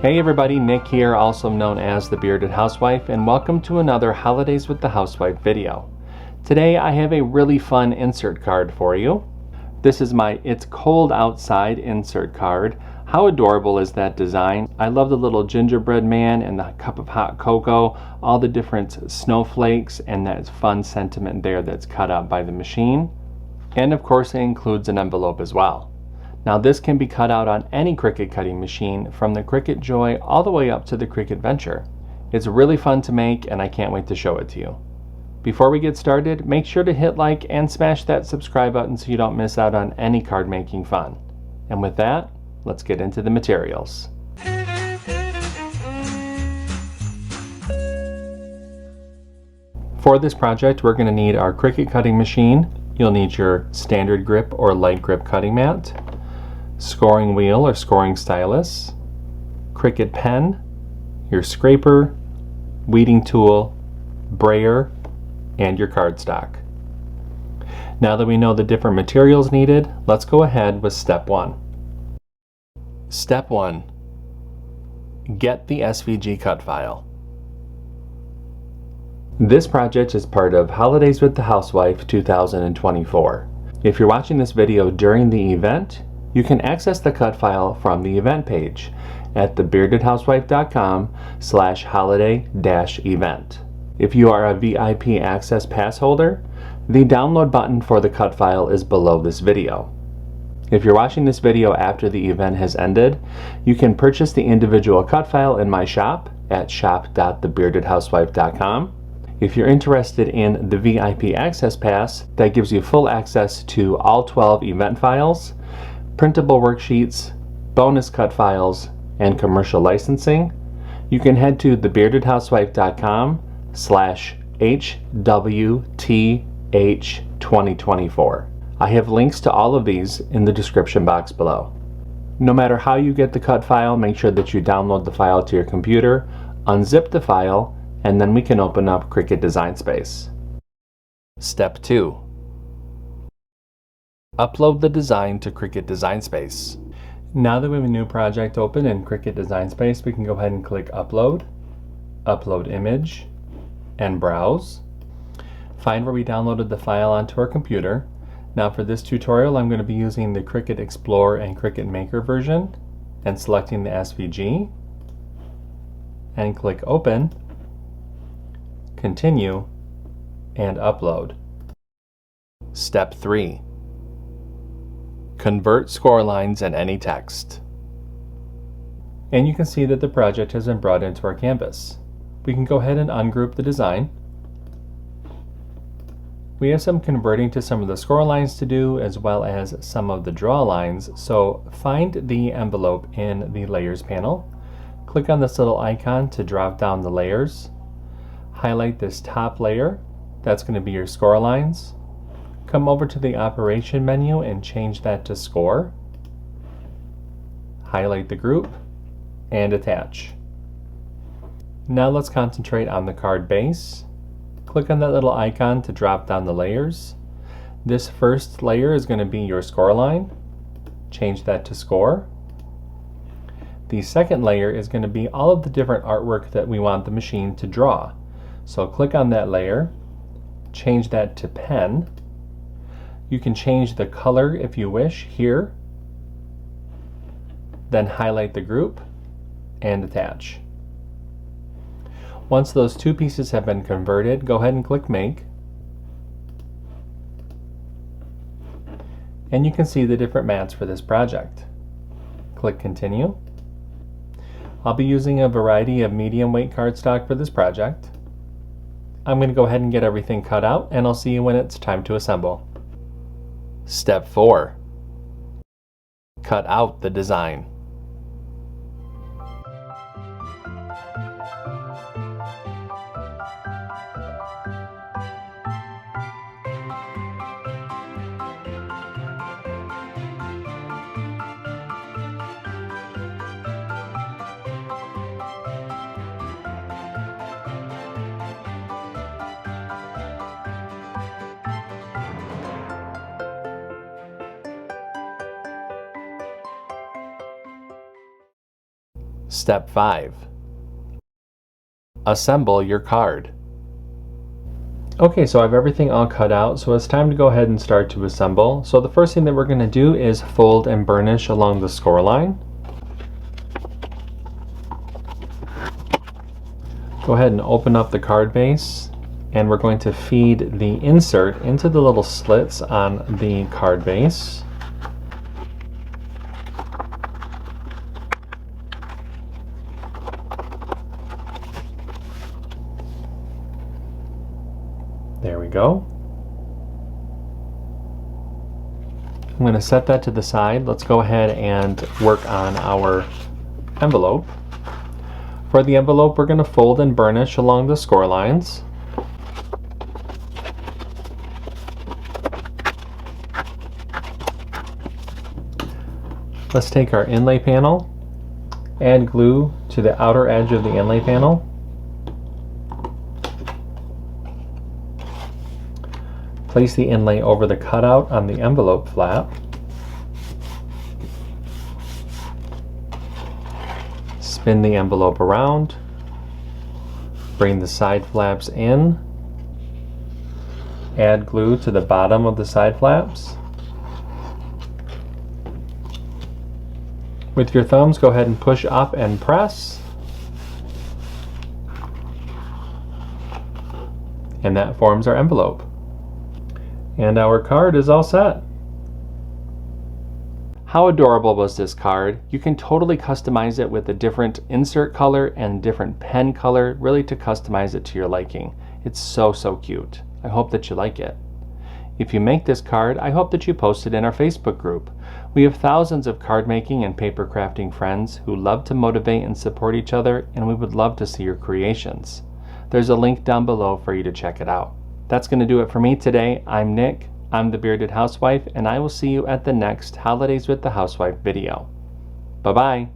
Hey everybody, Nick here, also known as the Bearded Housewife, and welcome to another Holidays with the Housewife video. Today I have a really fun insert card for you. This is my It's Cold Outside insert card. How adorable is that design? I love the little gingerbread man and the cup of hot cocoa, all the different snowflakes, and that fun sentiment there that's cut out by the machine. And of course it includes an envelope as well. Now this can be cut out on any Cricut cutting machine, from the Cricut Joy all the way up to the Cricut Venture. It's really fun to make and I can't wait to show it to you. Before we get started, make sure to hit like and smash that subscribe button so you don't miss out on any card making fun. And with that, let's get into the materials. For this project, we're going to need our Cricut cutting machine. You'll need your standard grip or light grip cutting mat, scoring wheel or scoring stylus, Cricut pen, your scraper, weeding tool, brayer, and your cardstock. Now that we know the different materials needed, let's go ahead with step 1. Step 1. Get the SVG cut file. This project is part of Holidays with the Housewife 2024. If you're watching this video during the event, you can access the cut file from the event page at thebeardedhousewife.com/holiday-event. If you are a VIP access pass holder, the download button for the cut file is below this video. If you're watching this video after the event has ended, you can purchase the individual cut file in my shop at shop.thebeardedhousewife.com. If you're interested in the VIP access pass, that gives you full access to all 12 event files, printable worksheets, bonus cut files, and commercial licensing. You can head to thebeardedhousewife.com/HWTH2024. I have links to all of these in the description box below. No matter how you get the cut file, make sure that you download the file to your computer, unzip the file, and then we can open up Cricut Design Space. Step 2. Upload the design to Cricut Design Space. Now that we have a new project open in Cricut Design Space, we can go ahead and click Upload, Upload Image, and Browse. Find where we downloaded the file onto our computer. Now for this tutorial, I'm going to be using the Cricut Explorer and Cricut Maker version and selecting the SVG, and click Open, Continue, and Upload. Step 3. Convert score lines and any text. And you can see that the project has been brought into our canvas. We can go ahead and ungroup the design. We have some converting to some of the score lines to do, as well as some of the draw lines, so find the envelope in the Layers panel. Click on this little icon to drop down the layers. Highlight this top layer. That's going to be your score lines. Come over to the Operation menu and change that to Score. Highlight the group and attach. Now let's concentrate on the card base. Click on that little icon to drop down the layers. This first layer is going to be your score line. Change that to Score. The second layer is going to be all of the different artwork that we want the machine to draw. So click on that layer, change that to Pen. You can change the color if you wish here, then highlight the group and attach. Once those two pieces have been converted, go ahead and click Make. And you can see the different mats for this project. Click Continue. I'll be using a variety of medium weight cardstock for this project. I'm going to go ahead and get everything cut out, and I'll see you when it's time to assemble. Step 4. Cut out the design. Step 5. Assemble your card. Okay, so I have everything all cut out, so it's time to go ahead and start to assemble. So the first thing that we're going to do is fold and burnish along the score line. Go ahead and open up the card base, and we're going to feed the insert into the little slits on the card base. There we go. I'm going to set that to the side. Let's go ahead and work on our envelope. For the envelope, we're going to fold and burnish along the score lines. Let's take our inlay panel, add glue to the outer edge of the inlay panel. Place the inlay over the cutout on the envelope flap. Spin the envelope around. Bring the side flaps in. Add glue to the bottom of the side flaps. With your thumbs, go ahead and push up and press. And that forms our envelope. And our card is all set. How adorable was this card? You can totally customize it with a different insert color and different pen color, really to customize it to your liking. It's so cute. I hope that you like it. If you make this card, I hope that you post it in our Facebook group. We have thousands of card making and paper crafting friends who love to motivate and support each other, and we would love to see your creations. There's a link down below for you to check it out. That's going to do it for me today. I'm Nick. I'm the Bearded Housewife, and I will see you at the next Holidays with the Housewife video. Bye-bye.